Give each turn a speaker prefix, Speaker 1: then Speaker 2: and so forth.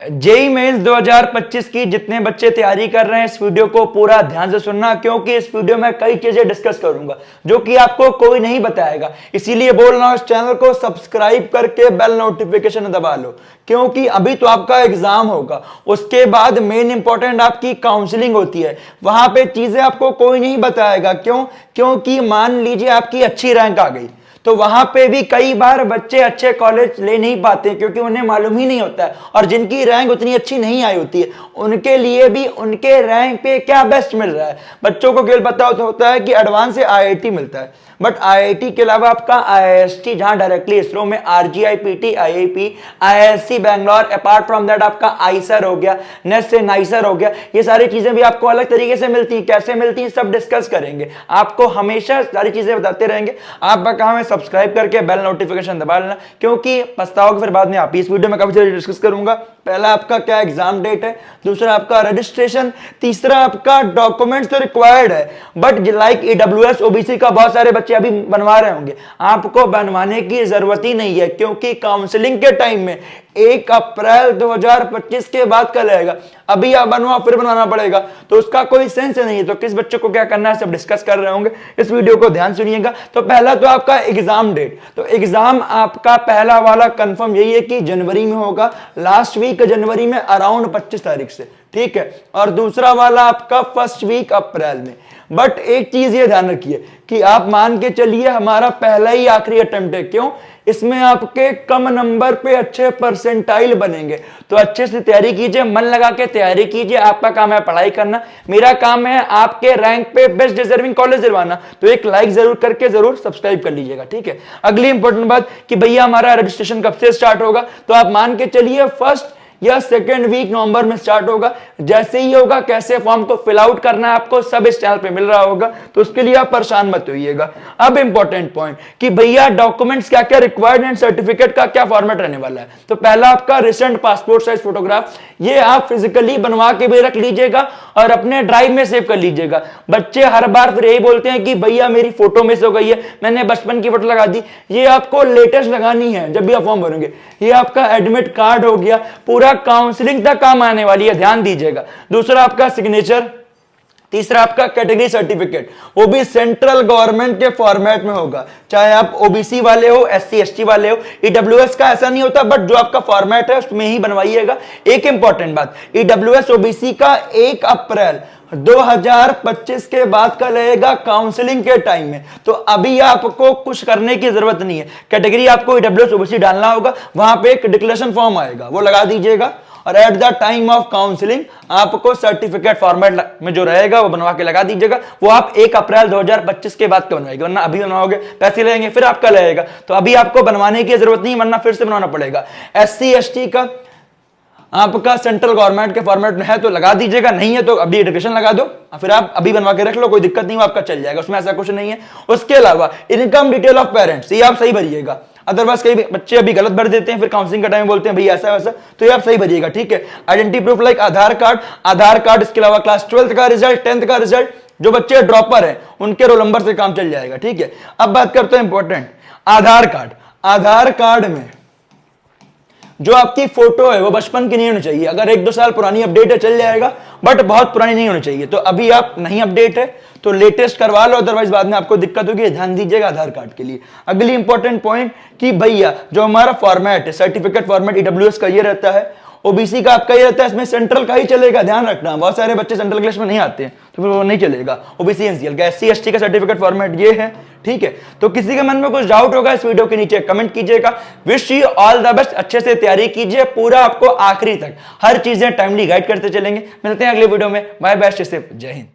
Speaker 1: JEE mains 2025 की जितने बच्चे तैयारी कर रहे हैं इस वीडियो को पूरा ध्यान से सुनना, क्योंकि इस वीडियो में कई चीजें डिस्कस करूंगा जो कि आपको कोई नहीं बताएगा। इसीलिए बोल रहा हूं इस चैनल को सब्सक्राइब करके बेल नोटिफिकेशन दबा लो, क्योंकि अभी तो आपका एग्जाम होगा, उसके बाद मेन इंपॉर्टेंट आपकी काउंसलिंग होती है, वहां पे चीजें आपको कोई नहीं बताएगा। क्योंकि मान लीजिए आपकी अच्छी रैंक आ गई तो वहां पे भी कई बार बच्चे अच्छे कॉलेज ले नहीं पाते क्योंकि उन्हें मालूम ही नहीं होता है, और जिनकी रैंक उतनी अच्छी नहीं आई होती है उनके लिए भी उनके रैंक पे क्या बेस्ट मिल रहा है। बच्चों को केवल पता होता है कि एडवांस से आईआईटी मिलता है, बट आईआईटी के अलावा आपका आईआईएसटी जहां डायरेक्टली इसरो में RGIPT, IIP, IISc Bangalore, apart from that आपका आईसर हो गया, नेस्ट से नाइसर हो गया, ये सारी चीजें भी आपको अलग तरीके से मिलती हैं। कैसे मिलती हैं सब डिस्कस करेंगे, आपको हमेशा सारी चीजें बताते रहेंगे। आपका काम है सब्सक्राइब करके बेल नोटिफिकेशन दबा लेना, क्योंकि पछताओगे फिर बाद में। आप इस वीडियो में काफी सारी डिस्कस करूंगा। पहला आपका क्या एग्जाम डेट है, दूसरा आपका रजिस्ट्रेशन, तीसरा आपका डॉक्यूमेंट्स तो रिक्वायर्ड है बट लाइक ईडब्ल्यूएस ओबीसी का बहुत सारे बच्चे अभी बनवा रहे होंगे, आपको बनवाने की जरूरत ही नहीं है, क्योंकि काउंसलिंग के टाइम में 1 अप्रैल 2025 के बाद कल आएगा। अभी आप बनवाओ फिर बनवाना पड़ेगा तो उसका कोई सेंस नहीं है। तो किस बच्चे को क्या करना है सब डिस्कस कर रहे होंगे, इस वीडियो को ध्यान सुनिएगा। तो पहला तो आपका एग्जाम डेट, तो एग्जाम आपका पहला वाला कंफर्म यही है कि जनवरी में होगा, लास्ट वीक जनवरी में अराउंड 25 तारीख से, ठीक है। और दूसरा वाला आपका फर्स्ट वीक अप्रैल में। बट एक चीज ये ध्यान रखिए कि आप मान के चलिए हमारा पहला ही आखिरी अटेम्प्ट है, क्यों, इसमें आपके कम नंबर पे अच्छे परसेंटाइल बनेंगे। तो अच्छे से तैयारी कीजिए, मन लगा के तैयारी कीजिए। आपका काम है पढ़ाई करना, मेरा काम है आपके रैंक पे बेस्ट डिजर्विंग कॉलेज दिलवाना। तो एक लाइक जरूर करके जरूर सब्सक्राइब कर लीजिएगा, ठीक है। अगली इंपॉर्टेंट बात कि भैया हमारा रजिस्ट्रेशन कब से स्टार्ट होगा, तो आप मान के चलिए फर्स्ट या सेकेंड वीक नवंबर में स्टार्ट होगा। जैसे ही होगा कैसे फॉर्म को फिल आउट करना है आपको सब इस चैनल पे मिल रहा होगा, तो उसके लिए आप परेशान मत होइएगा। अब इंपॉर्टेंट पॉइंट कि भैया डॉक्यूमेंट्स क्या क्या रिक्वायर्ड एंड सर्टिफिकेट का क्या फॉर्मेट रहने वाला है। तो पहला आपका रिसेंट पासपोर्ट साइज फोटोग्राफ, ये आप फिजिकली बनवा के भी रख लीजिएगा और अपने ड्राइव में सेव कर लीजिएगा। बच्चे हर बार फिर यही बोलते हैं कि भैया मेरी फोटो मिस हो गई है, मैंने बचपन की फोटो लगा दी। ये आपको लेटेस्ट लगानी है जब भी आप फॉर्म भरेंगे। ये आपका एडमिट कार्ड हो गया, पूरा काउंसलिंग तक काम आने वाली है, ध्यान दीजिएगा। दूसरा आपका सिग्नेचर, तीसरा आपका कैटेगरी सर्टिफिकेट, वो भी सेंट्रल गवर्नमेंट के फॉर्मेट में होगा, चाहे आप ओबीसी वाले हो, एससी एसटी वाले हो। ईडब्ल्यूएस का ऐसा नहीं होता, बट जो आपका फॉर्मेट है उसमें ही बनवाइएगा। एक इंपॉर्टेंट बात, ईडब्ल्यूएस ओबीसी का 1 अप्रैल 2025 के बाद का लगेगा काउंसलिंग के टाइम में, तो अभी आपको कुछ करने की जरूरत नहीं है। कैटेगरी आपको ईडब्ल्यूएस ओबीसी डालना होगा, वहां पे एक डिक्लेरेशन फॉर्म आएगा वो लगा दीजिएगा, और at the time of counselling आपको सर्टिफिकेट फॉर्मेट में जो रहेगा वो बनवा के लगा दीजिएगा। वो आप 1 अप्रैल 2025 के बाद बनवाएंगे, वरना अभी बनवाओगे पैसे लगेंगे फिर आपका लगेगा। तो अभी आपको बनवाने की जरूरत नहीं, वरना फिर से बनवाना पड़ेगा। एससी एसटी का आपका सेंट्रल गवर्नमेंट के फॉर्मेट में है तो लगा दीजिएगा, नहीं है तो अभी एडुकेशन लगा दो, फिर आप अभी बनवा के रख लो, कोई दिक्कत नहीं, आपका चल जाएगा, उसमें ऐसा कुछ नहीं है। उसके अलावा इनकम डिटेल ऑफ पेरेंट्स, ये आप सही भरिएगा। अदरवाइज कई बच्चे अभी गलत भर देते हैं, फिर काउंसलिंग का टाइम बोलते हैं भैया ऐसा वैसा, तो ये आप सही भरिएगा, ठीक है। आइडेंटिटी प्रूफ लाइक आधार कार्ड, इसके अलावा क्लास 12th का रिजल्ट, 10th का रिजल्ट, जो बच्चे ड्रॉपर हैं उनके रोल नंबर से काम चल जाएगा, ठीक है। अब बात करते हैं इंपॉर्टेंट आधार कार्ड में जो आपकी फोटो है वो बचपन की नहीं होनी चाहिए। अगर 1-2 साल पुरानी अपडेट है चल जाएगा, बट बहुत पुरानी नहीं होनी चाहिए। तो अभी आप नहीं अपडेट है तो लेटेस्ट करवा लो, अदरवाइज बाद में आपको दिक्कत होगी, ध्यान दीजिएगा आधार कार्ड के लिए। अगली इंपॉर्टेंट पॉइंट कि भैया जो हमारा फॉर्मेट है सर्टिफिकेट फॉर्मेट ईडब्ल्यूएस का ये रहता है, ओबीसी का आपका ये रहता है, इसमें सेंट्रल का ही चलेगा, ध्यान रखना। बहुत सारे बच्चे सेंट्रल के लिस्ट में नहीं आते हैं तो फिर वो नहीं चलेगा। ओबीसी एनसीएल का, एससी एसटी का सर्टिफिकेट फॉर्मेट ये है, ठीक है। तो किसी के मन में कुछ डाउट होगा इस वीडियो के नीचे कमेंट कीजिएगा। Wish you all the best, अच्छे से तैयारी कीजिए, पूरा आपको आखिरी तक हर चीजें टाइमली गाइड करते चलेंगे। मिलते हैं अगले वीडियो में, बाय बाय, जय हिंद।